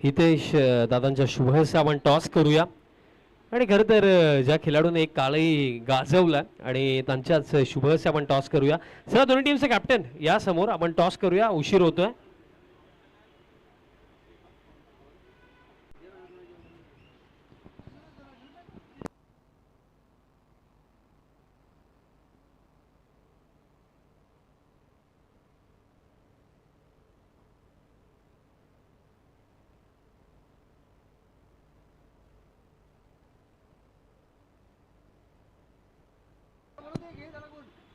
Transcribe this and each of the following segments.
हितेश दादांच्या शुभेच्छा आपण टॉस करूया आणि खरं तर ज्या खेळाडूने एक काळही गाजवला आणि त्यांच्याच शुभेच्छा आपण टॉस करूया. चला दोन्ही टीमचे कॅप्टन या समोर आपण टॉस करूया, उशीर होतोय.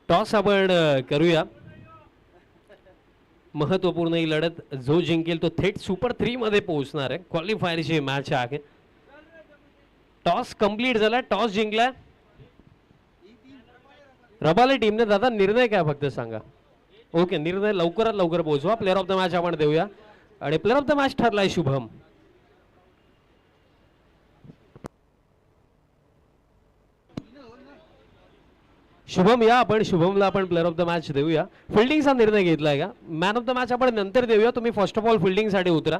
टॉस आपण करूया. महत्वपूर्ण ही लढत जो जिंकेल तो थेट सुपर 3 मध्ये पोहोचणार आहे. क्वालिफायरची मॅच आहे. टॉस कंप्लीट झाला, टॉस जिंकला रबाले टीमने. दादा निर्णय काय फक्त सांगा. ओके, निर्णय लवकरात लवकर पोहोचवा. प्लेअर ऑफ द मॅच आपण देऊया आणि प्लेअर ऑफ द मॅच ठरलाय शुभम. शुभम या, आपण शुभमला आपण प्लेअर ऑफ द मॅच देऊया. फिल्डिंगचा निर्णय घेतलाय का? मॅन ऑफ द मॅच आपण नंतर देऊया. तुम्ही फर्स्ट ऑफ ऑल फिल्डिंगसाठी उतरा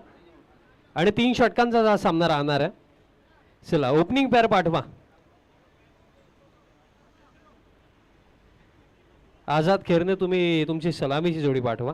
आणि 3 षटकांचा सामना राहणार आहे. चला ओपनिंग पेअर पाठवा. आझाद खेरने तुम्ही तुमची सलामीची जोडी पाठवा.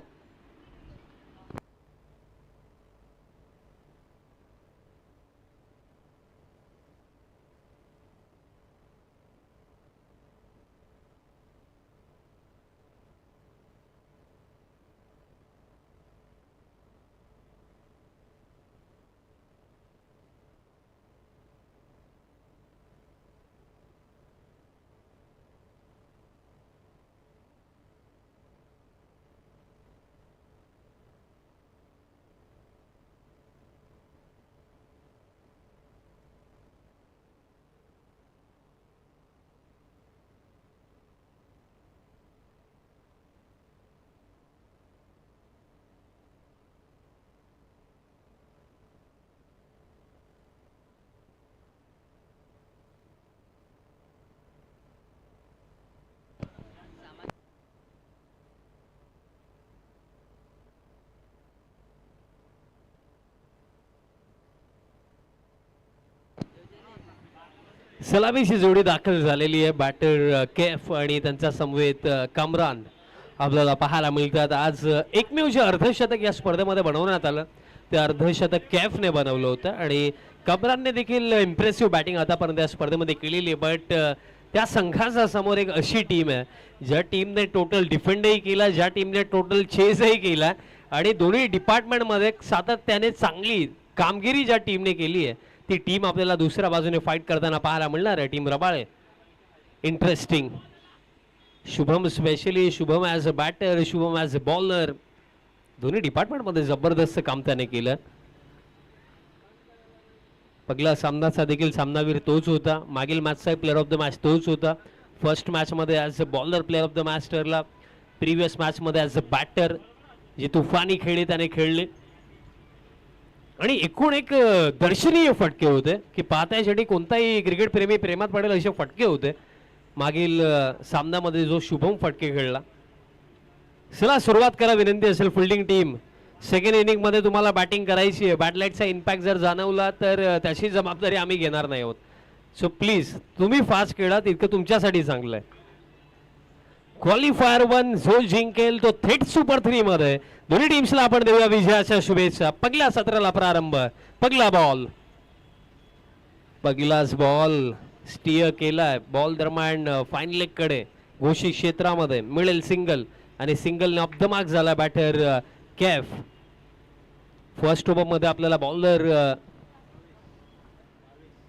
सलामीची जोडी दाखल झालेली आहे. बॅटर कैफ आणि त्यांचा समवेत कामरान आपल्याला पाहायला मिळतात. आज एकमेव जे अर्धशतक या स्पर्धेमध्ये बनवण्यात आलं ते अर्धशतक कैफने बनवलं होतं आणि कामरानने देखील इम्प्रेसिव्ह बॅटिंग आतापर्यंत या स्पर्धेमध्ये केलेली आहे. बट त्या संघाचा समोर एक अशी टीम आहे ज्या टीमने टोटल डिफेंडही केला, ज्या टीमने टोटल चेसही केला आणि दोन्ही डिपार्टमेंटमध्ये सातत्याने चांगली कामगिरी ज्या टीमने केली आहे ती टीम आपल्याला दुसऱ्या बाजूने फाईट करताना पाहायला मिळणार आहे. Team Rabale interesting. Shubham specially, Shubham as a batter, Shubham as a bowler, दोन्ही डिपार्टमेंटमध्ये जबरदस्त काम त्याने केलं. पहिला सामनाचा देखील सामनावीर तोच होता. मागील मॅचचा प्लेअर ऑफ द मॅच तोच होता. फर्स्ट मॅचमध्ये as a bowler player of the match ठरला. प्रिव्हियस मॅचमध्ये ॲज अ बॅटर जी तुफानी खेळी त्याने खेळले आणि एकूण एक दर्शनीय फटके होते की पाहतायसाठी कोणताही क्रिकेट प्रेमी प्रेमात पडेल असे फटके होते मागील सामन्यामध्ये जो शुभम फटके खेळला. चला सुरुवात करा. विनंती असेल फिल्डिंग टीम, सेकंड इनिंग मध्ये तुम्हाला बॅटिंग करायची आहे. बॅटलाईटचा इम्पॅक्ट जर जाणवला तर त्याची जबाबदारी आम्ही घेणार नाही आहोत. सो प्लीज तुम्ही फास्ट खेळा, इतकं तुमच्यासाठी चांगलं आहे. क्वालिफायर 1 जो जिंकेल तो थेट सुपर 3 मध्ये. दोन्ही टीम्सला आपण देऊया विजयाच्या शुभेच्छा. पहिल्या सत्राला प्रारंभ. पहिला बॉल, पहिलाच बॉल स्टिअर केलाय. बॉल दरम्यान फाईन लेग कडे घोषित क्षेत्रामध्ये मिळेल सिंगल आणि सिंगल ऑफ द मार्क झाला बॅटर कैफ. फर्स्ट ओव्हर मध्ये आपल्याला बॉलर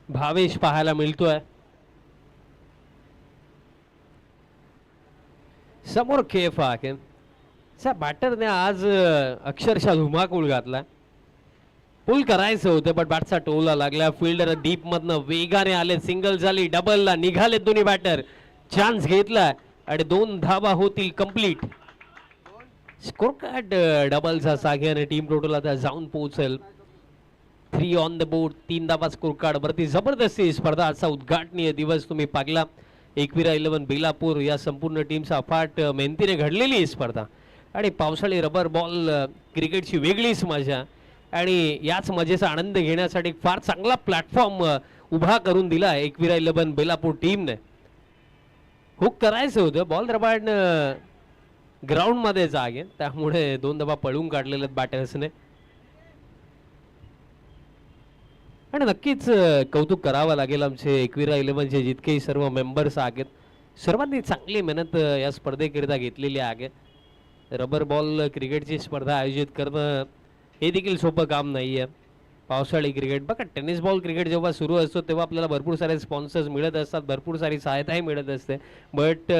भावेश पाहायला मिळतोय. समोर कैफ आहे. बॅटरने आज अक्षरशः धुमाकूळ घातला. पुल करायचं होतं पण बॅटचा टोला लागला. फिल्डर डीप मधनं वेगाने आले. सिंगल झाली, डबलला निघाले दोन्ही बॅटर. चान्स घेतला आणि 2 धावा होतील कंप्लीट. स्कोर कार्ड डबलचा साग्याने टीम टोटल आता जाऊन पोहोचेल 3 ऑन द बोर्ड. 3 धावा स्कोर कार्ड वरती. जबरदस्ती स्पर्धा आजचा उद्घाटनीय दिवस तुम्ही पाहिला. एकविरा 11 बेलापूर या संपूर्ण टीमचा अफाट मेहनतीने घडलेली ही स्पर्धा आणि पावसाळी रबर बॉल क्रिकेटची वेगळीच मजा. आणि याच मजेचा आनंद घेण्यासाठी फार चांगला प्लॅटफॉर्म उभा करून दिला एकविरा 11 बेलापूर टीमने. हुक करायचं होतं, बॉल रबाड ग्राउंड मध्ये जागे, त्यामुळे 2 धावा पळून काढलेले बॅटर्सने. आणि नक्कीच कौतुक करावं लागेल आमचे एकविरा 11चे जितकेही सर्व मेंबर्स आहेत, सर्वांनी चांगली मेहनत या स्पर्धेकरिता घेतलेली आहे. रबर बॉल क्रिकेटची स्पर्धा आयोजित करणं हे देखील सोपं काम नाही आहे. पावसाळी क्रिकेट बघा, टेनिस बॉल क्रिकेट जेव्हा सुरू असतो तेव्हा आपल्याला भरपूर सारे स्पॉन्सर्स मिळत असतात, भरपूर सारी सहायताही मिळत असते. बट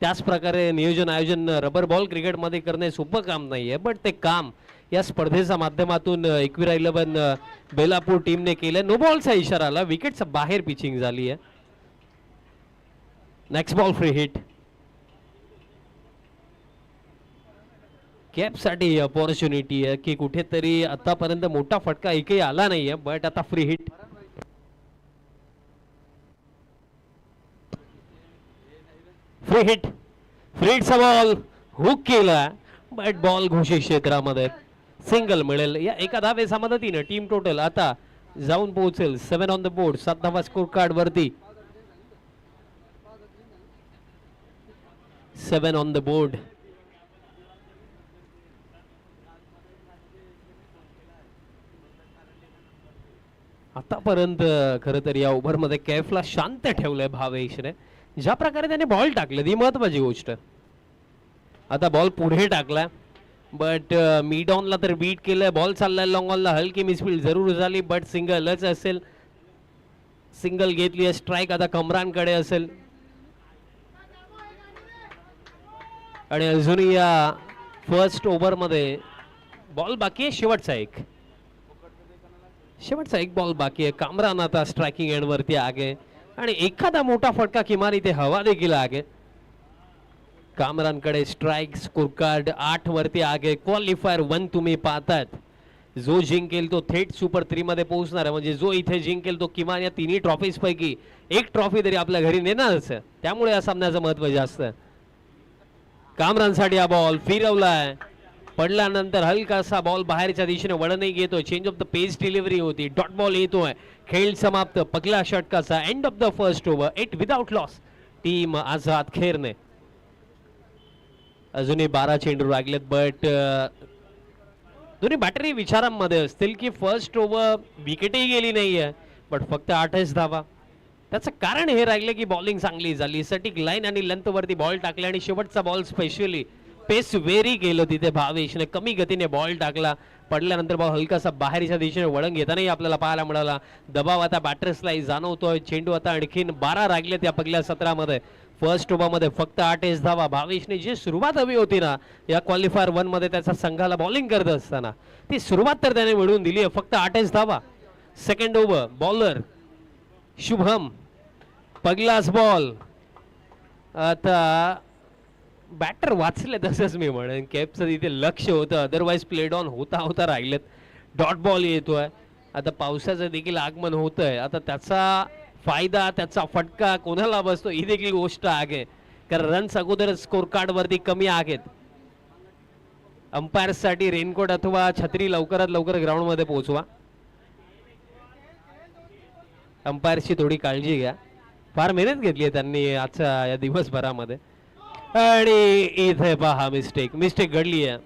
त्याच प्रकारे नियोजन आयोजन रबर बॉल क्रिकेटमध्ये करणे सोपं काम नाही आहे. बट ते काम या स्पर्धेच्या माध्यमातून एकविरा 11 बेलापूर टीमने केलं. नो बॉलचा इशारा आला, विकेटच्या बाहेर पिचिंग झाली आहे. Next ball free hit. Cap साठी अपॉर्च्युनिटी आहे की कुठेतरी आतापर्यंत मोठा फटका एकही आला नाहीये, बट आता free hit. Free hit, free हिटचा बॉल हुक केला, बट बॉल घोषित क्षेत्रामध्ये सिंगल मिळेल. या एका धावेच्या मदतीने टीम टोटल आता जाऊन पोहोचेल 7 ऑन द बोर्ड. 7 धावा स्कोर कार्ड वरती, 7 ऑन द बोर्ड. आतापर्यंत खरं तर या ओव्हरमध्ये कैफला शांत ठेवलंय भावेशने. ज्या प्रकारे त्याने बॉल टाकले ती महत्वाची गोष्ट. आता बॉल पुढे टाकला, बट मिड ऑनला तर बीट केलंय. बॉल चाललाय लॉंग ऑनला, हलकी मिसफील्ड जरूर झाली, बट सिंगलच असेल. सिंगल घेतली, स्ट्राईक आता कमरानकडे असेल. आणि अजूनही या फर्स्ट ओव्हरमध्ये बॉल बाकी आहे, शेवटचा एक बॉल बाकी आहे. कामरान आता स्ट्रायकिंग एंड वरती आगे आणि एखादा मोठा फटका किमान इथे हवा देखील आगे. कामरानकडे स्ट्राइक, स्कोर कार्ड 8 वरती आगे. क्वालिफायर 1 तुम्ही पाहतात, जो जिंकेल तो थेट सुपर 3 मध्ये पोहोचणार आहे. म्हणजे जो इथे जिंकेल तो किमान या तिन्ही ट्रॉफीज पैकी एक ट्रॉफी तरी आपल्या घरी नेणारच. त्यामुळे या सामन्याचं महत्व जास्त. कामरानसाठी हा बॉल फिरवलाय, पडल्यानंतर हलकासा बॉल बाहेरच्या दिशेने वळणही घेतोय. Change of the pace delivery होती, डॉट बॉल येतोय. खेळ समाप्त, पहिला षटकाचा end of the first over. 8 without loss team Azad खेरने. अजूनही 12 चेंडू लागलेत, बट दोन्ही बॅटरी विचारांमध्ये असतील की फर्स्ट ओव्हर विकेटही गेली नाहीये, बट फक्त 8च धावा. त्याचं कारण हे राहिलं की बॉलिंग चांगली झाली, सटीक लाईन आणि लेंथ वरती बॉल टाकले आणि शेवटचा बॉल स्पेशली पेस वेरी गेलं तिथे. भावेशने कमी गतीने बॉल टाकला, पडल्यानंतर बॉल हलकासा बाहेरच्या दिशेने वळण घेतानाही आपल्याला पाहायला मिळाला. दबाव आता बॅटर्सलाही जाणवतोय. चेंडू आता आणखीन 12 राहिलेत या पहिल्या सत्रामध्ये. फर्स्ट ओव्हरमध्ये फक्त 8च धावा. भावेशने जी सुरुवात हवी होती ना या क्वालिफायर 1 मध्ये त्याच्या संघाला बॉलिंग करत असताना, ती सुरुवात तर त्याने मिळवून दिली आहे. फक्त 8च धावा. सेकंड ओव्हर, बॉलर शुभम, पहिलाच बॉल. आता बॅटर वाचले तसंच मी म्हणेन. कॅपचं तिथे लक्ष होतं, अदरवाईज प्लेड ऑन होता राहिलेत. डॉट बॉल येतोय. आता पावसाचं देखील आगमन होतंय. आता त्याचा फायदा, त्याचा फटका कोणाला बसतो ही देखील गोष्ट आहे, कारण रन्स अगोदर स्कोर कार्ड वरती कमी आहेत. अंपायर्स साठी रेनकोट अथवा छत्री लवकरात लवकर ग्राउंड मध्ये पोहोचवा. अंपायर्सची थोडी काळजी घ्या, फार मेहनत घेतली आहे त्यांनी आजच्या या दिवसभरामध्ये. आणि इथे पहा मिस्टेक घडली आहे.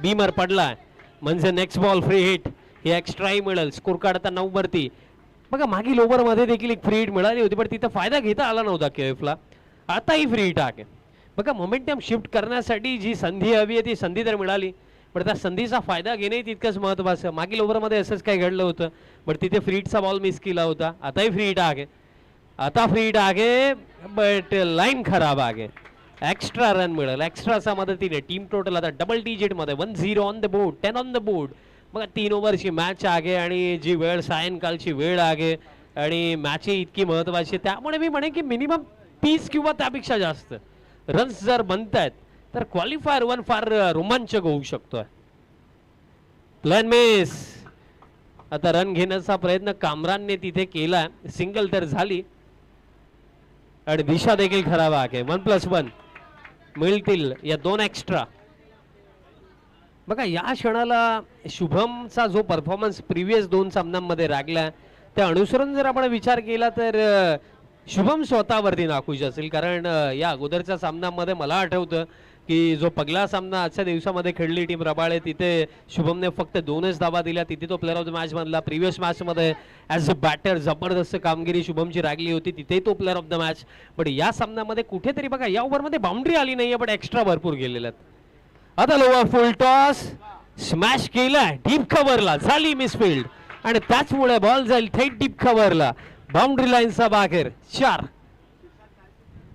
बीमर पडलाय, म्हणजे नेक्स्ट बॉल फ्री हिट. हे एक्स्ट्राही मिळेल. स्कोर कार्ड आता 9 वरती. बघा मागील ओव्हर मध्ये देखील एक फ्री हिट मिळाली होती, पण तिथं फायदा घेता आला नव्हता केएफला. आता ही फ्री हिट आहे. बघा मोमेंटम शिफ्ट करण्यासाठी जी संधी हवी आहे ती संधी तर मिळाली, पण त्या संधीचा फायदा घेणे तितकंच महत्वाचं. मागील ओव्हरमध्ये असंच काय घडलं होतं, पण तिथे फ्री हिटचा बॉल मिस केला होता. आताही फ्री हिट आहे. आता फ्री हिट आहे, बट लाईन खराब आहे. एक्स्ट्रा रन मिळेल. एक्स्ट्राच्या मदतीने टीम टोटल आता डबल डिजिट मध्ये 1-0 on the board, 10 on the board. बघा 3 ओव्हरची मॅच आहे आणि जी वेळ सायंकाळची वेळ आहे आणि मॅच इतकी महत्वाची, त्यामुळे मी म्हणेन की मिनिमम 30 किंवा त्यापेक्षा जास्त रन्स जर बनतायत तर क्वालिफायर 1 फार रोमांचक होऊ शकतोय. Plan miss. आता रन घेण्याचा प्रयत्न कामरानने तिथे केला, सिंगल तर झाली आणि दिशा देखील खराब आहे. 1+1 मिळतील या 2 एक्स्ट्रा. बघा या क्षणाला शुभमचा जो परफॉर्मन्स प्रिव्हियस 2 सामन्यांमध्ये रागला त्या अनुसरून जर आपण विचार केला तर शुभम स्वतःवरती नाखुश असेल. कारण या अगोदरच्या सामन्यामध्ये मला आठवतं की जो पहिला सामना आजच्या दिवसामध्ये खेळली टीम रबाळे तिथे शुभमने फक्त 2च धावा दिल्या, तिथे तो प्लेअर ऑफ द मॅच बनला. प्रिव्हियस मॅचमध्ये ॲज अ बॅटर जबरदस्त कामगिरी शुभमची रागली होती, तिथे तो प्लेअर ऑफ द मॅच. पण या सामन्यामध्ये कुठेतरी बघा या ओव्हरमध्ये बाउंड्री आली नाहीये, पण एक्स्ट्रा भरपूर गेलेल्या आहेत. आता लोवर फुल टॉस स्मॅश केलाय डीप कव्हरला, झाली मिसफिल्ड आणि त्याचमुळे बॉल जाईल थेट डीप कव्हरला, बाउंड्री लाईनचा बाहेर 4.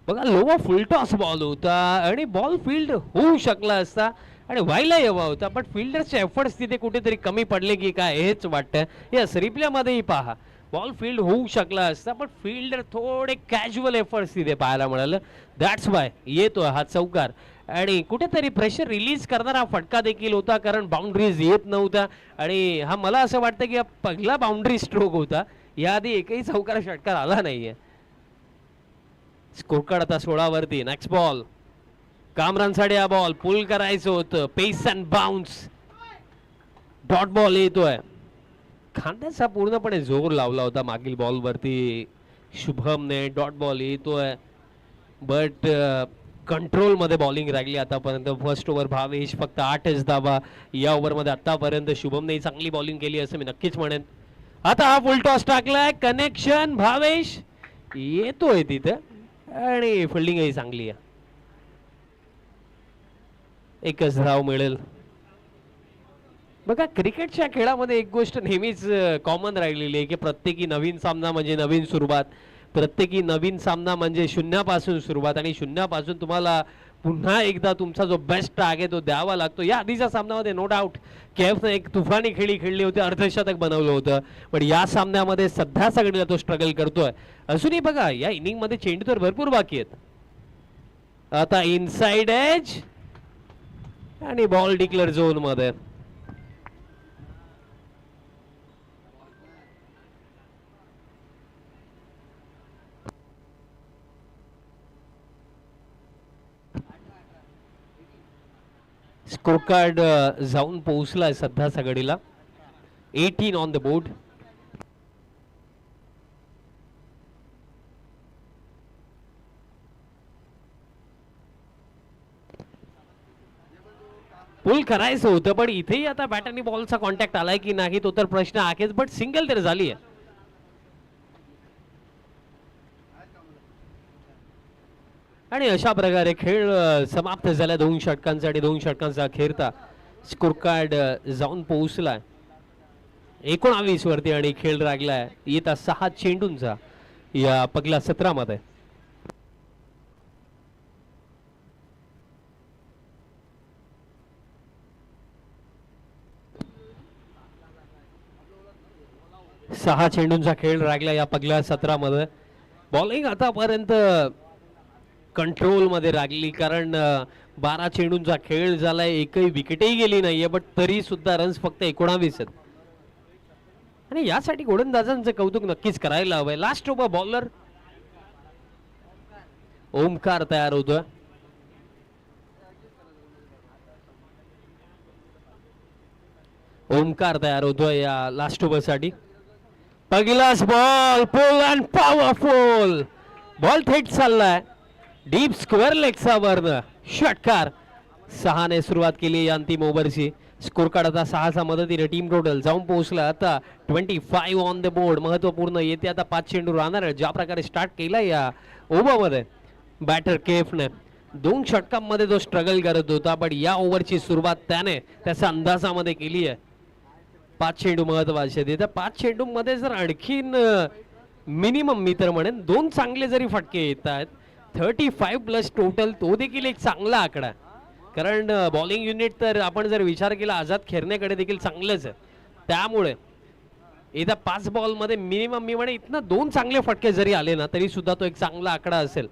बघा लोवर फुल टॉस बॉल होता आणि बॉल फील्ड होऊ शकला असता आणि व्हायला हवा होता, पण फिल्डरचे एफर्ट्स तिथे कुठेतरी कमी पडले की काय हेच वाटतं. यस रिप्लेमध्येही पहा बॉल फील्ड होऊ शकला असता, पण फिल्डर थोडे कॅज्युअल एफर्ट्स तिथे पाहायला मिळालं. दॅट्स वाय येतो हा चौकार आणि कुठेतरी प्रेशर रिलीज करणारा फटका देखील होता, कारण बाउंड्रीज येत नव्हता. आणि हा मला असं वाटतं की हा पहिला बाउंड्री स्ट्रोक होता, याआधी एकही चौकार षटकार आला नाहीये. स्कोर कार्ड आता 16 वरती. नेक्स्ट बॉल कामरानसाठी हा बॉल पुल करायचं होतं, पेस अँड बाउन्स डॉट बॉल येतोय. खांद्याचा पूर्णपणे जोर लावला होता मागील बॉल वरती शुभमने, डॉट बॉल येतोय बट कंट्रोल मध्ये बॉलिंग राहिली आतापर्यंत. फर्स्ट ओव्हर भावेश फक्त 8च धावा, या ओव्हरमध्ये आतापर्यंत शुभमने चांगली बॉलिंग केली असं मी नक्कीच म्हणेन. आता हा फुल टॉस टाकलाय, कनेक्शन भावेश येतोय तिथे आणि फिल्डिंगही चांगली आहे, 1च धाव मिळेल. बघा क्रिकेटच्या खेळामध्ये एक गोष्ट नेहमीच कॉमन राहिलेली आहे की प्रत्येकी नवीन सामना म्हणजे नवीन सुरुवात, प्रत्येकी नवीन सामना म्हणजे शून्यापासून सुरुवात आणि शून्यापासून तुम्हाला पुन्हा एकदा तुमचा जो बेस्ट आहे तो द्यावा लागतो. या आधीच्या सामन्यामध्ये नो डाऊट केएफने एक तुफानी खेळली होती, अर्धशतक बनवलं होतं, पण या सामन्यामध्ये सध्या सगळीला तो स्ट्रगल करतोय. अजूनही बघा या इनिंग मध्ये चेंडू तर भरपूर बाकी आहेत. आता इनसाइड एज आणि बॉल डिक्लेअर झोन मध्ये. स्कोर कार्ड जाऊन पोहोचलाय सध्या सगळीला, 18 ऑन द बोर्ड. पुल करायचं होतं, पण इथेही आता बॅटरनी बॉलचा कॉन्टॅक्ट आलाय की नाही तो तर प्रश्न आहेच, बट सिंगल तर झाली आहे. आणि अशा प्रकारे खेळ समाप्त झाला 2 षटकांसाठी. 2 षटकांचा खेळता स्कोर कार्ड जाऊन पोहोचलाय 19 वरती आणि खेळ लागलाय येता 6 चेंडूंचा या पहिल्या सत्रामध्ये. सहा चेंडूंचा खेळ राहिला या पहिल्या सत्रामध्ये. बॉलिंग आतापर्यंत कंट्रोल मध्ये राहिली, कारण 12 चेंडूंचा खेळ झालाय, एकही विकेटही गेली नाहीये, बट तरी सुद्धा रन्स फक्त 19 आहेत. आणि यासाठी गोलंदाजांचं कौतुक नक्कीच करायला हवंय. लास्ट ओव्हर बॉलर ओमकार तयार होतोय. ओमकार तयार होतोय या लास्ट ओव्हर साठी. पहिलाच ball pull and powerful ball थेट चाललाय डीप स्क्वेअर लेगचा वर्ण षटकार. 6 ने सुरुवात केली या अंतिम ओव्हरची. स्कोर कार्ड आता 6चा मदतीने टीम टोटल जाऊन पोहोचला आता 25 ऑन द बोर्ड. महत्वपूर्ण येते आता 5 चेंडू राहणार. ज्या प्रकारे स्टार्ट केला या ओव्हरमध्ये बॅटर केफने 2 षटकांमध्ये जो स्ट्रगल करत होता, पण या ओव्हरची सुरुवात त्याने त्याच्या अंदाजामध्ये केली आहे. 5 चेंडू महत्वाचे तिथे. 5 चेंडू मध्ये जर आणखीन मिनिमम मी तर म्हणेन 2 चांगले जरी फटके येत आहेत 35 प्लस टोटल, तो देखील एक चांगला आकडा. कारण बॉलिंग युनिट तर आपण जर विचार केला आझाद खेरण्याकडे देखील चांगलंच आहे. त्यामुळे येत्या 5 बॉल मध्ये मिनिमम मी म्हणे इथनं 2 चांगले फटके जरी आले ना तरी सुद्धा तो एक चांगला आकडा असेल.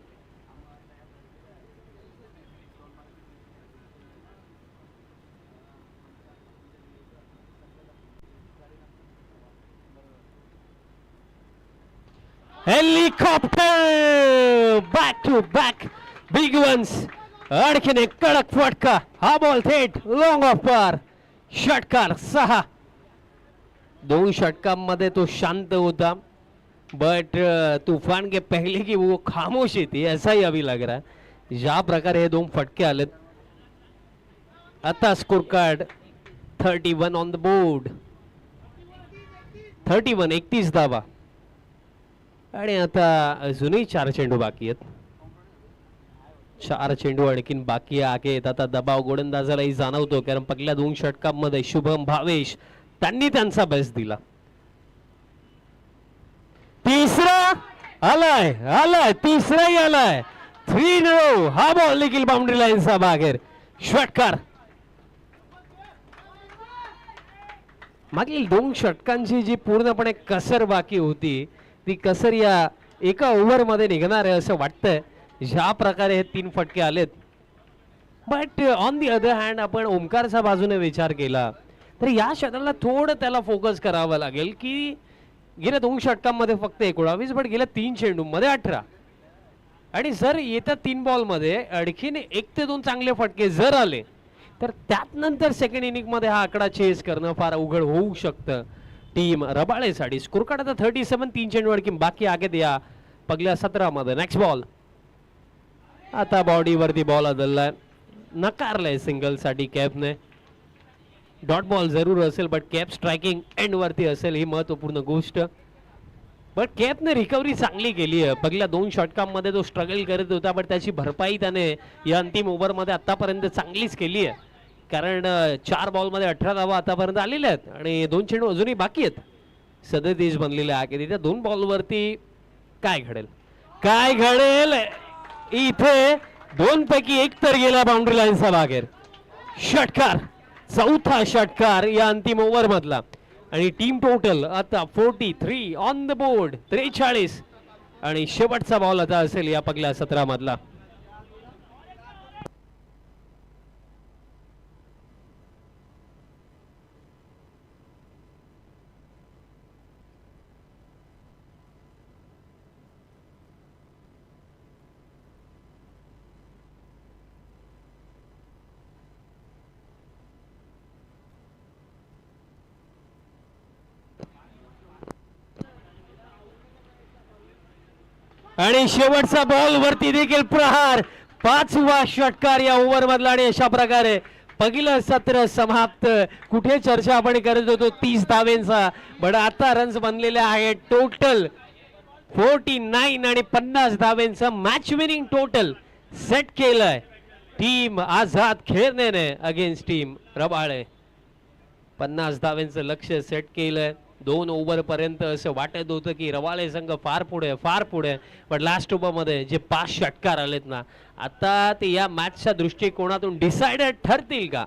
Helicopter back to back big ones. आणखीन एक कडक फटका. हा बॉल थेट लॉंग ऑफ पार षटकार 6. 2 षटकांमध्ये तो शांत होता, बट तूफान के पहले की वो खामोशी थी, ऐसा ही अभी लग रहा है. ज्या प्रकारे हे 2 फटके आलेत. आता score card 31 on the board. 31 धावा. आणि आता अजूनही 4 चेंडू बाकी आहेत. 4 चेंडू आणखीन बाकी आहेत. आता दबाव गोलंदाजालाही जाणवतो, कारण पहिल्या 2 षटकांमध्ये शुभम भावेश त्यांनी त्यांचा बेस्ट दिला. तिसरा आलाय तिसराही आलाय. 3 in a row. हा बॉल देखील बाउंड्री लाईनचा बाहेर. षटकार. मागील 2 षटकांची जी पूर्णपणे कसर बाकी होती, ती कसर या एका ओव्हर मध्ये निघणार आहे असं वाटतंय, ज्या प्रकारे हे 3 फटके आलेत. But on the other hand आपण ओमकारच्या बाजूने विचार केला तर या षटकाला थोडं त्याला फोकस करावं लागेल, की गेल्या 2 षटकांमध्ये फक्त 19, बट गेल्या 3 चेंडूमध्ये 18. आणि जर येत्या 3 बॉलमध्ये आणखीन 1 ते 2 चांगले फटके जर आले तर त्यात नंतर सेकंड इनिंग मध्ये हा आकडा चेस करणं फार अवघड होऊ शकतं टीम रबाळेसाठी. स्कोर कार्ड आता 37. 3 चेंडू आणखी बाकी आहेत या पहिल्या 17 मध्ये. Next ball. आता बॉडीवरती बॉल आदललाय, नकारलाय सिंगल साठी कॅपने. डॉट बॉल जरूर असेल, बट कॅप स्ट्रायकिंग एंड वरती असेल, ही महत्वपूर्ण गोष्ट. बट कॅपने रिकव्हरी चांगली केली आहे. पहिल्या 2 षटकांमध्ये तो स्ट्रगल करत होता, बट त्याची भरपाई त्याने या अंतिम ओव्हरमध्ये आतापर्यंत चांगलीच केली आहे. कारण 4 बॉलमध्ये 18 धावा आतापर्यंत आलेल्या आहेत आणि 2 चेंडू अजूनही बाकी आहेत. 37 बनलेले आहेत. त्या 2 बॉलवरती काय घडेल इथे. 2 पैकी 1 तर गेला बाउंड्री लाईनचा बाहेर. षटकार. 4था षटकार या अंतिम ओव्हर मधला. आणि टीम टोटल आता 43 ऑन द बोर्ड. 43. आणि शेवटचा बॉल आता असेल या पहिल्या 17 मधला. आणि शेवटचा बॉल वरती देखील प्रहार. 5वा षटकार या ओव्हर मधला. आणि अशा प्रकारे पहिलं सत्र समाप्त. कुठे चर्चा आपण करत होतो 30 धावेंचा, पण आता रन्स बनलेले आहेत टोटल 49 आणि 50 धावेंचा मॅच विनिंग टोटल सेट केलंय टीम आझाद खेळण्याने अगेन्स्ट टीम रबाळे. 50 धावेंचं लक्ष सेट केलंय. 2 ओव्हर पर्यंत असं वाटत होतं की रबाळे संघ फार पुढे, पण लास्ट ओव्हर मध्ये जे 5 षटकार आलेत ना, आता ते या मॅचच्या दृष्टिकोनातून डिसाइडेड ठरतील का,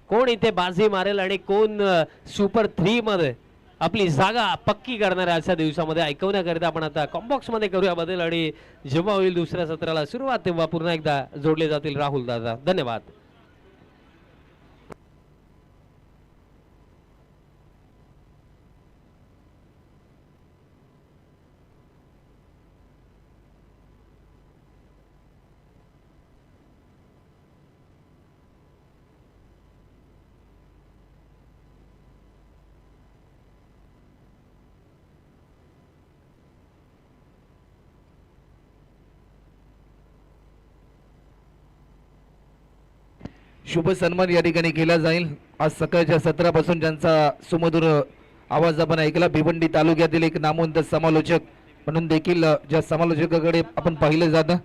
कोण इथे बाजी मारेल आणि कोण सुपर 3 मध्ये आपली जागा पक्की करणार आहे. आजच्या दिवसामध्ये ऐकवण्याकरिता आपण आता कॉम्बॉक्स मध्ये करूया बदल, आणि जेव्हा होईल दुसऱ्या सत्राला सुरुवात तेव्हा पुन्हा एकदा जोडले जातील राहुल दादा. धन्यवाद. शुभ सन्मान या ठिकाणी केला जाईल. आज सकाळच्या सत्रापासून ज्यांचा सुमधुर आवाज आपण ऐकला, भिवंडी तालुक्यातील एक नामवंत समालोचक म्हणून देखील ज्या समालोचकाकडे आपण पाहिलं जातं,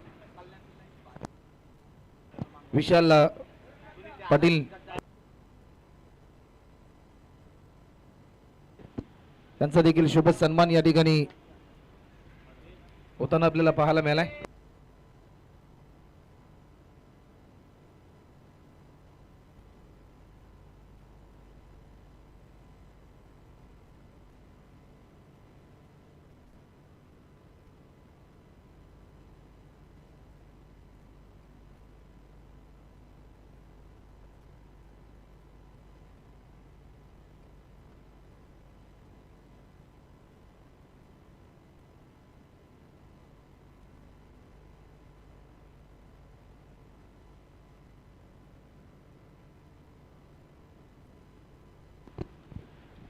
विशाल पाटील, त्यांचा देखील शुभ सन्मान या ठिकाणी होताना आपल्याला पाहायला मिळालाय.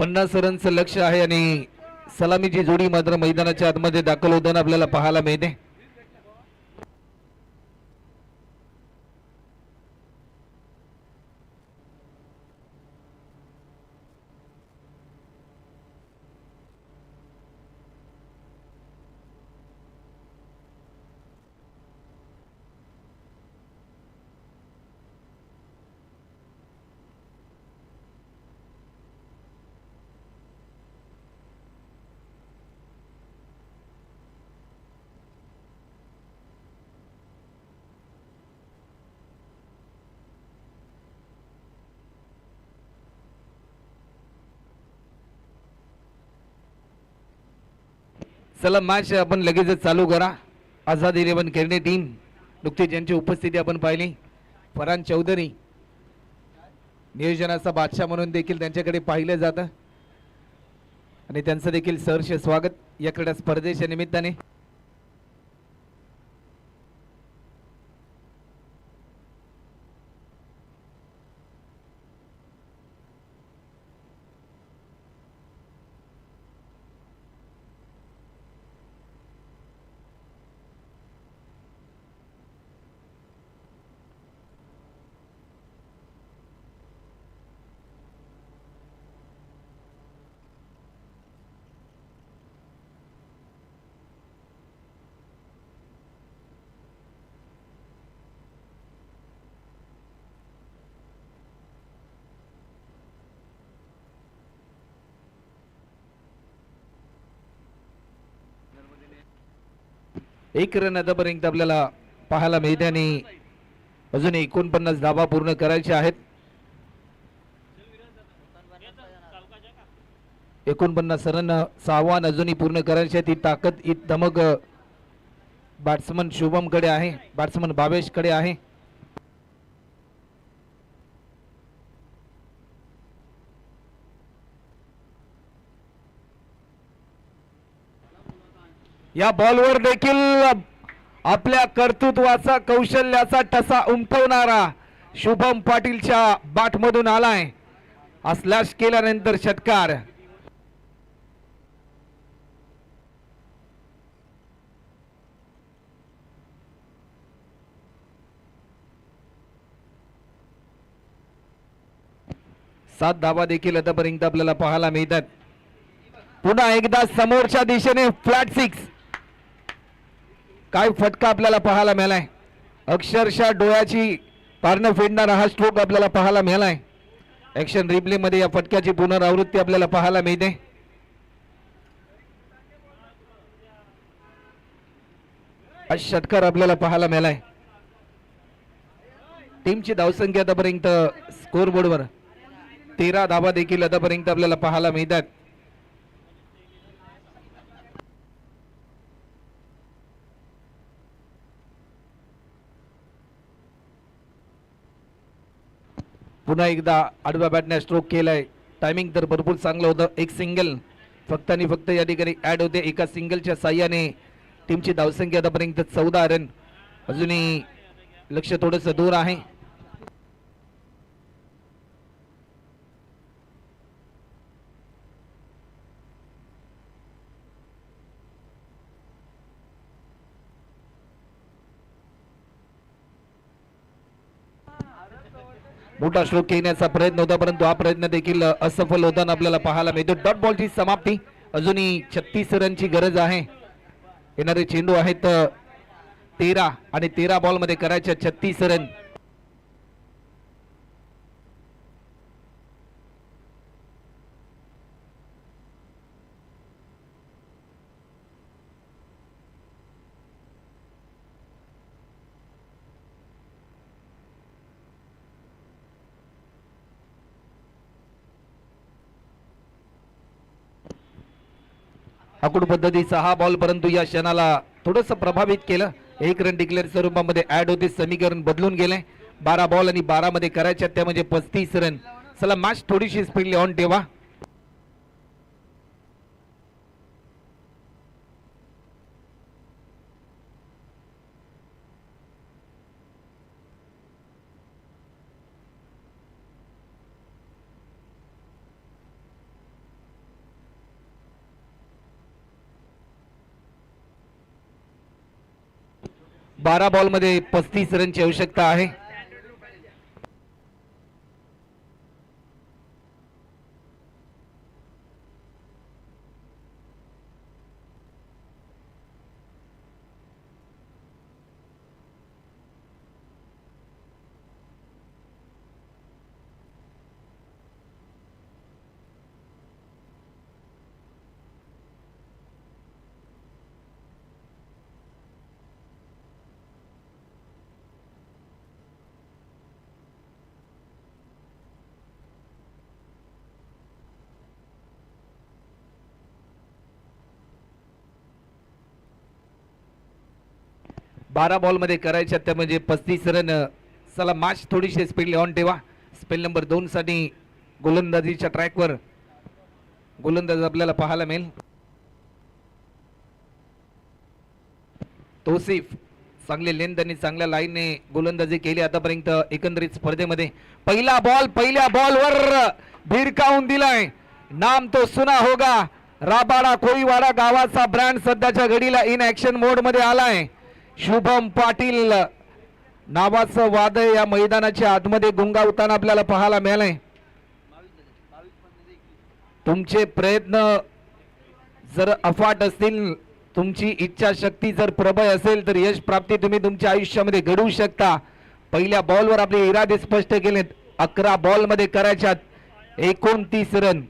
50 रनचं लक्ष आहे आणि सलामीची जोडी मात्र मैदानाच्या आतमध्ये दाखल होताना आपल्याला पाहायला मिळते. चला मॅच आपण लगेचच चालू करा. आझाद 11 खेळणे टीम नुकतीच ज्यांची उपस्थिती आपण पाहिली, फरहान चौधरी नियोजनाचा बादशाह म्हणून देखील त्यांच्याकडे पाहिलं जातं आणि त्यांचं देखील सहर्ष स्वागत या क्रीडा स्पर्धेच्या निमित्ताने. एक रन आतापर्यंत आपल्याला पाहायला मिळते आणि अजून 49 धावा पूर्ण करायच्या आहेत. 49 रन आव्हान अजूनही पूर्ण करायचे आहे. ती ताकद ही धमक बॅट्समन शुभम कडे आहे, बॅट्समन भावेश कडे आहे. या बॉलवर देखील आपल्या कर्तृत्वाचा कौशल्याचा ठसा उमटवणारा शुभम पाटीलच्या बॅटमधून आलाय. स्लॅश केल्यानंतर षटकार. सात धावा देखील आतापर्यंत आपल्याला पाहायला मिळतात. पुन्हा एकदा समोरच्या दिशेने फ्लॅट सिक्स. काय फटका आपल्याला पाहायला मिळालाय. अक्षरशः डोळ्याची पारणं फेडणारा हा स्ट्रोक आपल्याला पाहायला मिळालाय. ऍक्शन रिप्ले मध्ये या फटक्याची पुनरावृत्ती आपल्याला पाहायला मिळते. हा षटकार आपल्याला पाहायला मिळालाय. टीमची धावसंख्या आतापर्यंत स्कोर बोर्डवर 13 धावा देखील आतापर्यंत आपल्याला पाहायला मिळतात. पुन्हा एकदा आडव्या बॅटने स्ट्रोक केलाय. टायमिंग तर भरपूर चांगलं होतं. एक सिंगल फक्त आणि फक्त या ठिकाणी ऍड होते. एका सिंगलच्या साह्याने टीमची धावसंख्या आतापर्यंत 14 रन. अजूनही लक्ष थोडंसं दूर आहे. मोठा स्ट्रोक घेण्याचा प्रयत्न होता, परंतु हा प्रयत्न देखील असफल होताना आपल्याला पाहायला मिळतो. डॉट बॉलची समाप्ती. अजूनही 36 रनची गरज आहे. येणारे चेंडू आहेत 13 आणि 13 बॉल मध्ये करायचे 36 रन. आकुड पद्धतीचा हा बॉल, परंतु या क्षणाला थोडस प्रभावित केलं. एक रन डिक्लेअर स्वरूपामध्ये ऍड होते. समीकरण बदलून गेले. 12 बॉल आणि 12 मध्ये करायच्या त्या म्हणजे 35 रन. चला मॅच थोडीशी स्पीडली ऑन ठेवा. 12 बॉलमध्ये 35 रनची आवश्यकता आहे. बारा बॉल मध्ये करायच्या त्या म्हणजे 35 रन. चला मॅच थोडीशी स्पीड ऑन ठेवा. स्पेल नंबर 2 साठी गोलंदाजीच्या ट्रॅकवर गोलंदाज आपल्याला पाहायला मिळेल. तौसिफ चांगले लेंथ आणि चांगल्या लाईनने गोलंदाजी केली आतापर्यंत एकंदरीत स्पर्धेमध्ये. पहिला बॉल पहिल्या बॉलवर भिरकावून दिलाय. नाम तो सुना होगा. राबाडा कोळीवाडा गावाचा ब्रँड सध्याच्या घडीला इन ऍक्शन मोड मध्ये आलाय. शुभम पाटील नावाचं वादळ या मैदानाच्या आतमध्ये गुंगावताना आपल्याला पाहायला मिळालंय. तुमचे प्रयत्न जर अफाट असतील, तुमची इच्छाशक्ती जर प्रबळ असेल तर यश प्राप्ती तुम्ही तुमच्या आयुष्यामध्ये घडवू शकता. पहिल्या बॉलवर आपले इरादे स्पष्ट केलेत. 11 बॉल मध्ये करायच्यात 29 रन.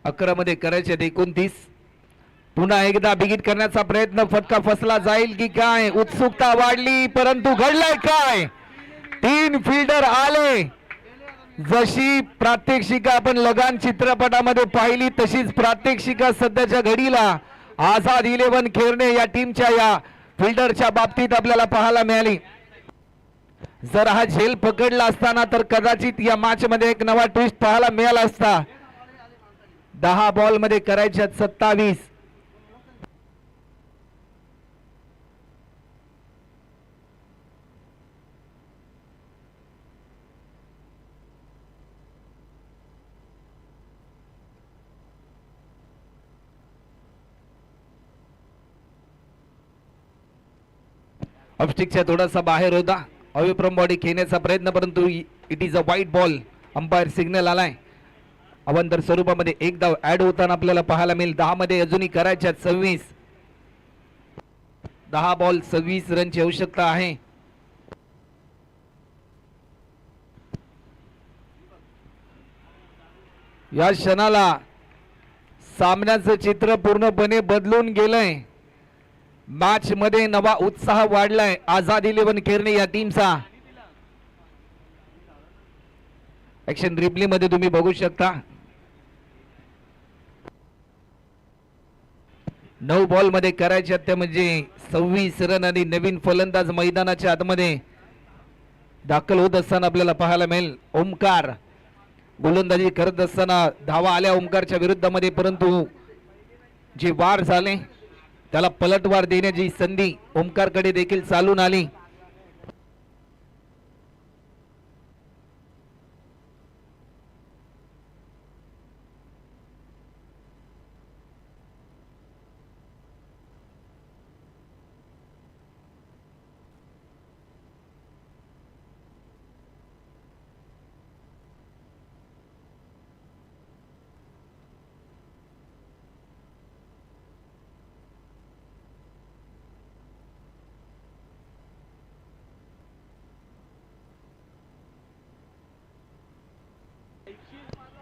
अकरा मध्ये करायचे 29. पुन्हा एकदा बिगिट करण्याचा प्रयत्न. फटका फसला जाईल की काय, उत्सुकता वाढली, परंतु घडलंय काय. 3 फिल्डर आले. जशी प्रात्यक्षिका आपण लगान चित्रपटामध्ये पाहिली तशीच प्रात्यक्षिका सध्याच्या घडीला आझाद 11 खेळणे या टीमच्या या फिल्डरच्या बाबतीत आपल्याला पाहायला मिळाली. जर हा झेल पकडला असताना तर कदाचित या मॅच मध्ये एक नवा ट्विस्ट पाहायला मिळाला असता. 10 बॉल मध्ये करायच्यात 27. ऑफस्टिकच्या थोडासा बाहेर होता. अवे फ्रॉम बॉडी खेळण्याचा प्रयत्न, परंतु इट इज अ वाईट बॉल. अंपायर सिग्नल आलाय. अवंतर स्वरूपामध्ये एक धाव ऍड होताना आपल्याला पाहायला मिळेल. 10 मध्ये अजूनही करायच्या 26. 10 बॉल 26 रनची आवश्यकता आहे. या क्षणाला सामन्याचं चित्र पूर्णपणे बदलून गेलंय. मॅच मध्ये नवा उत्साह वाढलाय आझाद 11 केरणे या टीमचा. ऍक्शन रिप्ले मध्ये तुम्ही बघू शकता. 9 बॉल मध्ये करायच्या त्या म्हणजे 26 रन आणि नवीन फलंदाज मैदानाच्या आतमध्ये दाखल होत असताना आपल्याला पाहायला मिळेल. ओमकार गोलंदाजी करत असताना धावा आल्या ओमकारच्या विरुद्धामध्ये, परंतु जे वार झाले त्याला पलटवार देण्याची संधी ओमकारकडे देखील चालून आली.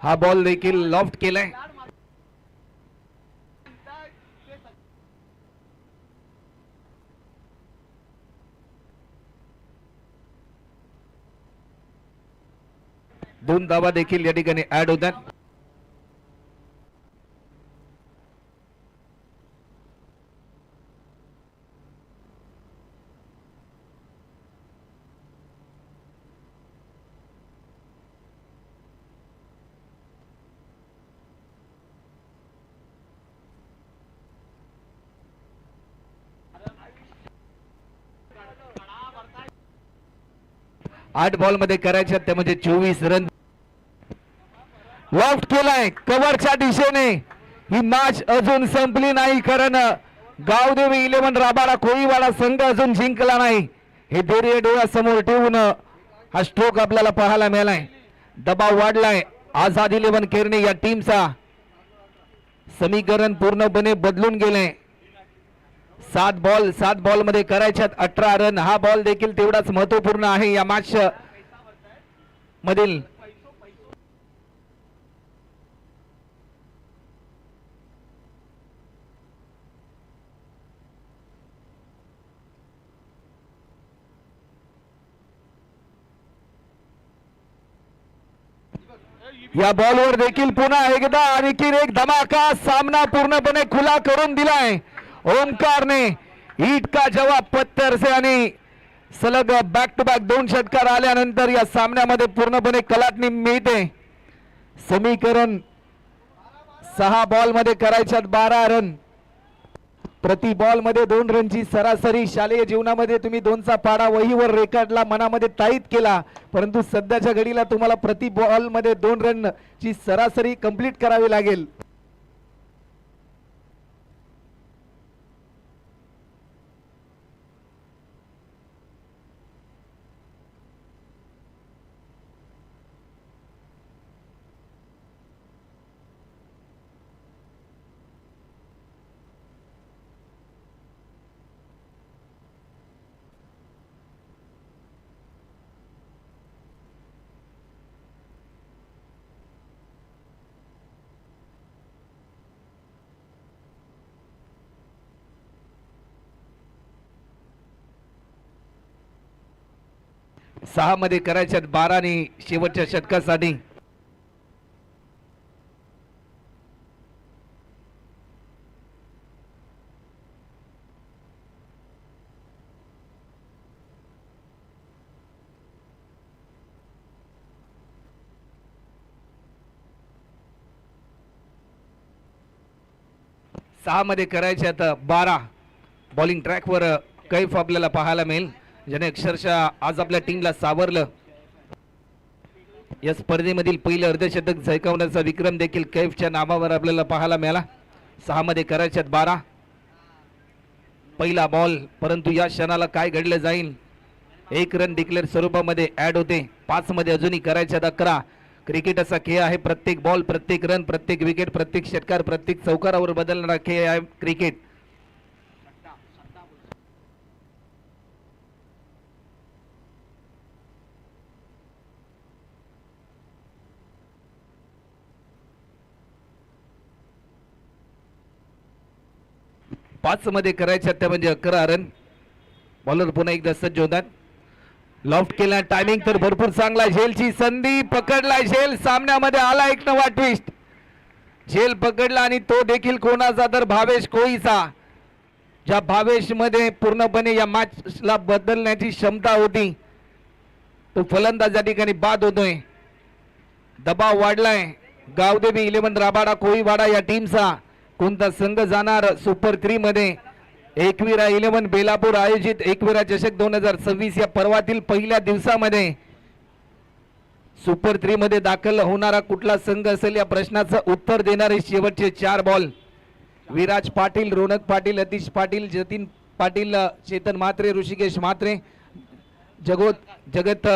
हा बॉल देखील लॉफ्ट केलाय. दोन धावा देखील या ठिकाणी ऍड होतात. 8 बॉल मध्ये करायच्या त्या म्हणजे 24 रन. लॉफ्ट केलाय कव्हरच्या दिशेने. ही मॅच अजून संपली नाही कारण गावदेवी 11 राबाडा कोळीवाडा संघ अजून जिंकला नाही. हे धैर्य डोळ्यासमोर ठेवून हा स्ट्रोक आपल्याला पाहायला मिळालाय. दबाव वाढलाय आझाद 11 केरणे या टीमचा. समीकरण पूर्णपणे बदलून गेले. 7 बॉल मध्ये करायच्यात 18 रन. हा बॉल देखील तेवढाच महत्वपूर्ण आहे या मॅच मधील. या बॉलवर देखील पुन्हा एकदा आणखी एक धमाका. सामना पूर्णपणे खुला करून दिलाय ओमकारने. ईट का जवाब पत्थर से आणि सलग बॅक टू बॅक 2 षटकार आल्यानंतर या सामन्यामध्ये पूर्णपणे कलाटणी मिळते. समीकरण 6 बॉल मध्ये करायच्यात 12 रन. प्रति बॉल मध्ये 2 रनची सरासरी. शालेय जीवनामध्ये तुम्ही 2चा पाडा वहीवर रेकॉर्डला मनामध्ये टाईप केला, परंतु सध्याच्या घडीला तुम्हाला प्रति बॉल मध्ये 2 रन ची सरासरी कंप्लीट करावी लागेल. सहा मध्ये करायच्यात 12 आणि शेवटच्या षटकासाठी. सहा मध्ये करायच्यात 12. बॉलिंग ट्रॅकवर कैफ आपल्याला पाहायला मिळेल, ज्याने अक्षरशः आज आपल्या टीमला सावरलं. या स्पर्धेमधील पहिलं अर्धशतक झळकावण्याचा विक्रम देखील कैफच्या नावावर आपल्याला पाहायला मिळाला. 6 मध्ये करायच्यात 12. पहिला बॉल, परंतु या क्षणाला काय घडलं जाईल. 1 रन डिक्लेअर स्वरूपामध्ये ऍड होते. 5 मध्ये अजूनही करायच्यात 11. क्रिकेट असा खेळ आहे, प्रत्येक बॉल, प्रत्येक रन, प्रत्येक विकेट, प्रत्येक षटकार, प्रत्येक चौकारावर बदलणारा खेळ आहे क्रिकेट. पाच मध्ये करायच्या त्या म्हणजे 11 रन. बॉलर पुन्हा एकदा सज्ज होतात. लॉफ्ट केला, टायमिंग तर भरपूर चांगला. झेलची संधी पकडला. झेल सामन्यामध्ये आला एक नवा ट्विस्ट. झेल पकडला आणि तो देखील कोणाचा तर भावेश कोळीचा. ज्या भावेश मध्ये पूर्णपणे या मॅचला बदलण्याची क्षमता होती, तो फलंदाज या ठिकाणी बाद होतोय. दबाव वाढलाय गावदेवी 11 राबाडा कोळीवाडा या टीमचा. कोणता संघ जाणार सुपर 3 मध्ये. एकविरा 11 बेलापूर आयोजित एकविरा चषक 2026 या पर्वातील पहिल्या दिवसामध्ये सुपर 3 मध्ये दाखल होणारा कुठला संघ असेल या प्रश्नाचं उत्तर देणारे शेवटचे 4 बॉल. विराज पाटील, रोनक पाटील, अतिश पाटील, जतीन पाटील, चेतन म्हात्रे, ऋषिकेश म्हात्रे, जगत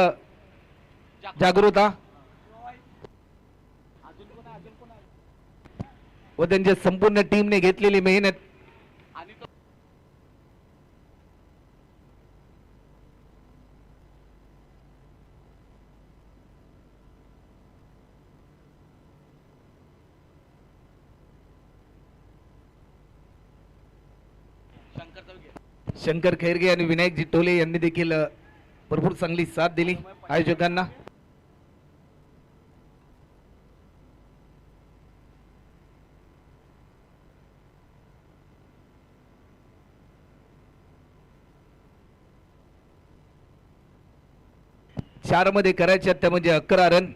जागृता व त्यांच्या संपूर्ण टीमने घेतलेली मेहनत. शंकर खैरगे आणि विनायकजी टोले यांनी देखील भरपूर चांगली साथ दिली आयोजकांना. चार मध्ये करायच्या त्या म्हणजे 11 रन.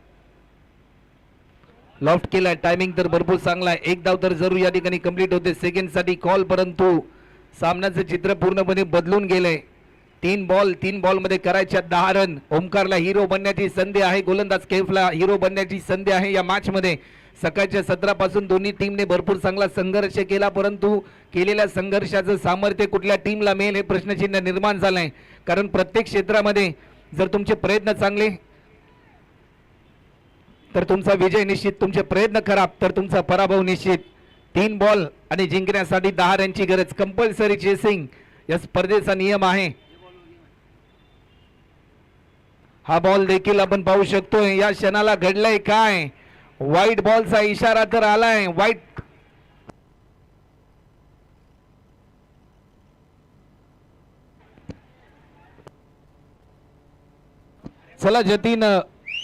लॉफ्ट केलाय, टायमिंग तर भरपूर चांगला आहे. एक धाव तर जरूर या ठिकाणी कंप्लीट होते. सेकंड साठी कॉल, परंतु सामन्याचं चित्र पूर्णपणे बदलून गेलंय. तीन बॉल मध्ये करायच्या 10 रन. ओमकारला हिरो बनण्याची संधी आहे, गोलंदाज कैफला हिरो बनण्याची संधी आहे या मॅच मध्ये. सकाळच्या सत्रापासून दोन्ही टीमने भरपूर चांगला संघर्ष केला, परंतु केलेल्या संघर्षाचं सामर्थ्य कुठल्या टीमला मिळेल हे प्रश्नचिन्ह निर्माण झालंय. कारण प्रत्येक क्षेत्रामध्ये जर तुमचे प्रयत्न चांगले तर तुमचा विजय निश्चित, तुमचे प्रयत्न खराब तर तुमचा पराभव निश्चित. 3 बॉल आणि जिंकण्यासाठी 10 रनची गरज. कंपल्सरी चेसिंग या स्पर्धेचा नियम आहे. हा बॉल देखील आपण पाहू शकतोय. या क्षणाला घडलंय काय, व्हाईट बॉलचा इशारा तर आलाय. व्हाईट चला जतीन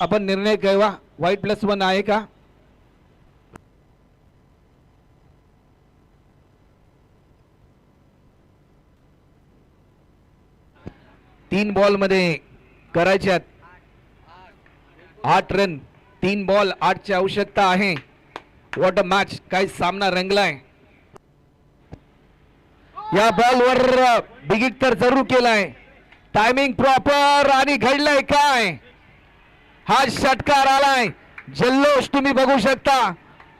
आपण निर्णय कळवा, व्हाईट +1 आहे का? तीन बॉल मध्ये करायच्यात 8 रन. 3 बॉल 8 ची आवश्यकता आहे. व्हॉट अ मॅच, काय सामना रंगलाय. या बॉलवर बिगिट तर जरूर केलाय, टायमिंग प्रॉपर आणि घडलंय काय, हा षटकार आलाय. जल्लोष तुम्ही बघू शकता.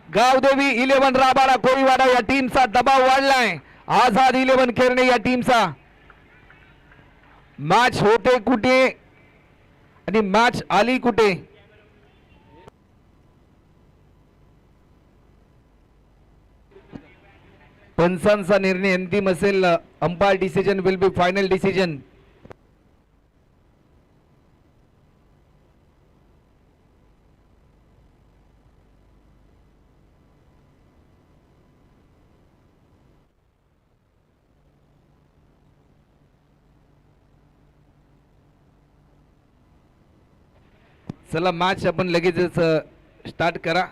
गावदेवी 11 राबाडा कोळीवाडा या टीमचा दबाव वाढलाय. आझाद 11 खेरणे या टीमचा. मॅच होते कुठे आणि मॅच आली कुठे. पंचांचा निर्णय अंतिम असेल. Umpire decision will be final decision. चला मॅच आपण लगेचच स्टार्ट करा.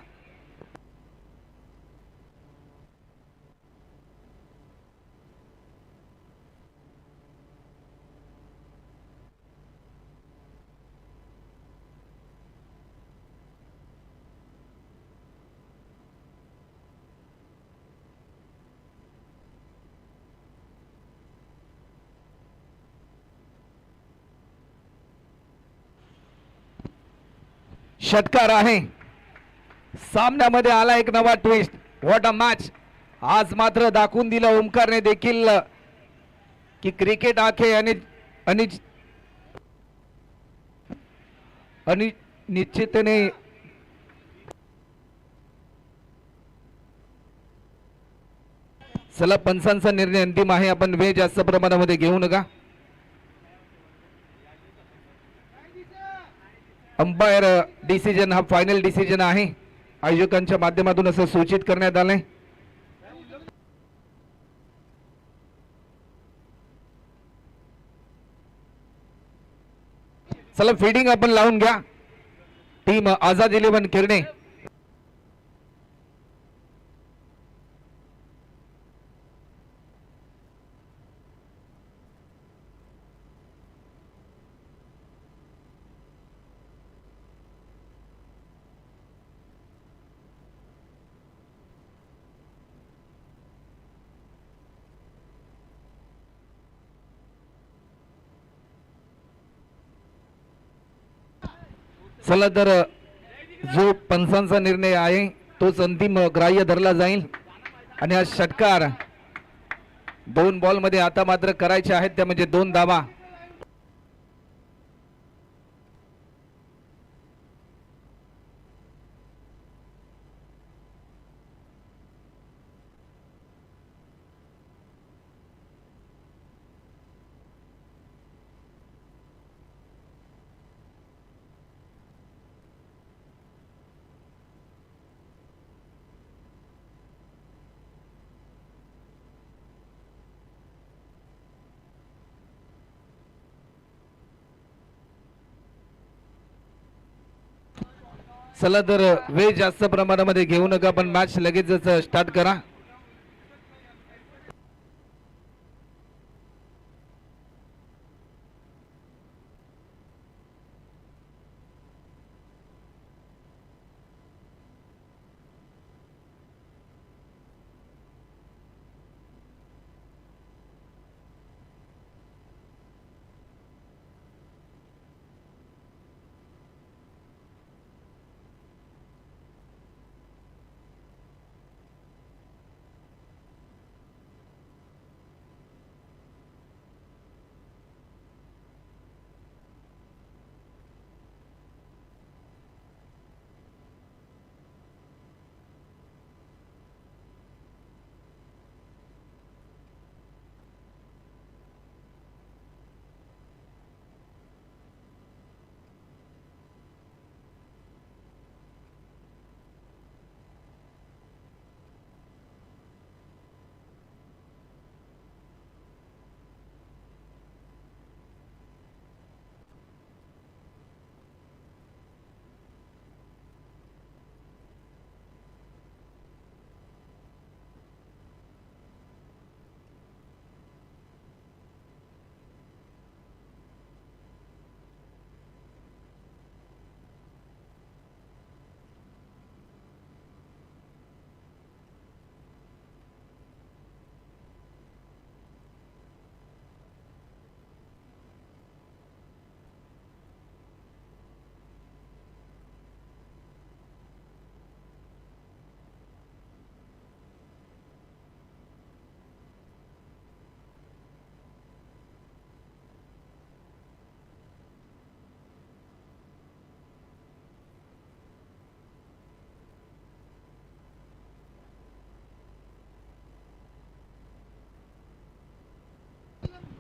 षटकार आहे. सामन्यामध्ये आला एक नवा ट्विस्ट. What a match. आज मात्र दाखवून दिलं ओमकारने देखील की क्रिकेट आखे आणि निश्चितने चला पंचांचा निर्णय अंतिम आहे. आपण वेळ जास्त प्रमाणामध्ये घेऊ नका. अंपायर डिसिजन हा फायनल डिसिजन आहे. आयोजकांच्या माध्यमातून असं सूचित करण्यात आलंय. चला फिल्डिंग आपण लावून घ्या. टीम आझाद 11 खेरणे. चला तर जो पंचांचा निर्णय आहे तोच अंतिम ग्राह्य धरला जाईल. आणि हा षटकार 2 बॉल मध्ये आता मात्र करायचे आहेत त्या म्हणजे 2 धावा. चला तर वेळ जास्त प्रमाणामध्ये घेऊ नका. पण मॅच लगेचच स्टार्ट करा.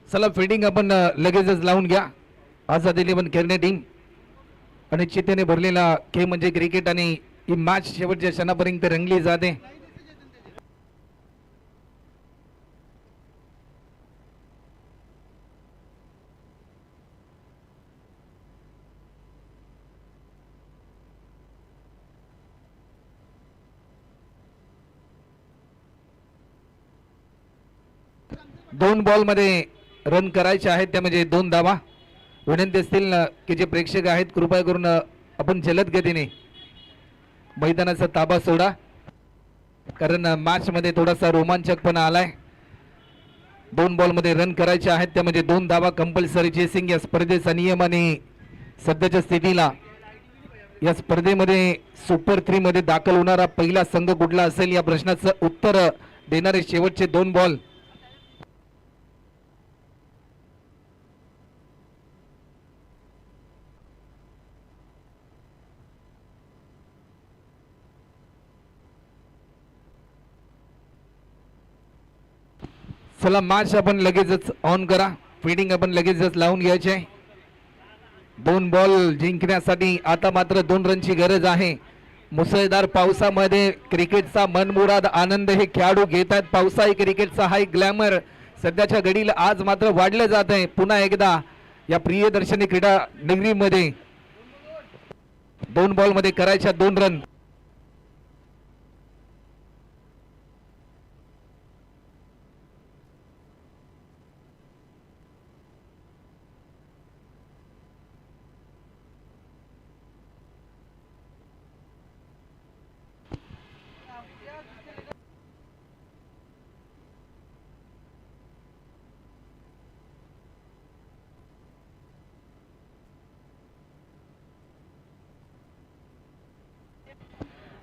चला फिल्डिंग आपण लगेचच लावून घ्या. आझाद 11 खेळणे टीम आणि चितेने भरलेला खेळ म्हणजे क्रिकेट आणि ही मॅच शेवटच्या क्षणापर्यंत रंगली जाते. दोन बॉल मध्ये रन करायचे आहेत त्या म्हणजे 2 धावा. विनंती असतील की जे प्रेक्षक आहेत कृपया करून आपण जलद गतीने मैदानाचा ताबा सोडा, कारण मॅच मध्ये थोडासा रोमांचकपणा आलाय. 2 बॉल मध्ये रन करायचे आहेत त्या म्हणजे 2 धावा कंपल्सरी चेसिंग या स्पर्धेचा नियम. आणि सध्याच्या स्थितीला या स्पर्धेमध्ये सुपर 3 मध्ये दाखल होणारा पहिला संघ कुठला असेल या प्रश्नाचं उत्तर देणारे शेवटचे 2 बॉल. चला मॅच आपण लगेचच ऑन करा. फिल्डिंग आपण लगेचच लावून घ्यायचे. 2 बॉल जिंकण्यासाठी आता मात्र 2 रनची गरज आहे. मुसळधार पावसामध्ये क्रिकेटचा मनमुराद आनंद हे खेळाडू घेत आहेत. पावसाळी क्रिकेटचा हा एक ग्लॅमर सध्याच्या घडीला आज मात्र वाढलं जात आहे. पुन्हा एकदा या प्रियदर्शनी क्रीडा नगरीमध्ये 2 बॉल मध्ये करायच्या 2 रन.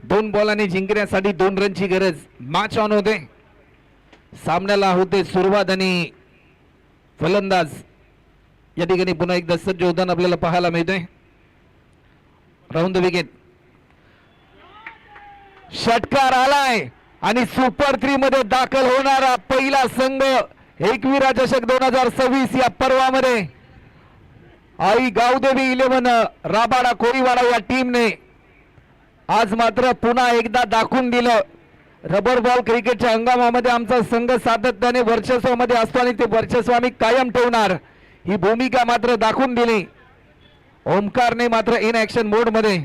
दोन बॉलांनी जिंकण्यासाठी 2 रनची गरज. मॅच ऑन होते. सामन्याला होते सुरुवात आणि फलंदाज या ठिकाणी पुन्हा एकदा सज्ज होताना आपल्याला पाहायला मिळते. Round the wicket. षटकार आलाय आणि सुपर 3 मध्ये दाखल होणारा पहिला संघ एकविरा चषक 2026 या पर्वामध्ये आई गावदेवी 11 राबाडा कोळीवाडा या टीमने आज मात्र पुन्हा एकदा दाखवून दिलं. रबर बॉल क्रिकेटच्या हंगामामध्ये आमचा संघ सातत्याने वर्चस्वामध्ये असतो आणि ते वर्चस्व आम्ही कायम ठेवणार ही भूमिका मात्र दाखवून दिली. ओमकारने मात्र इन ऍक्शन मोड मध्ये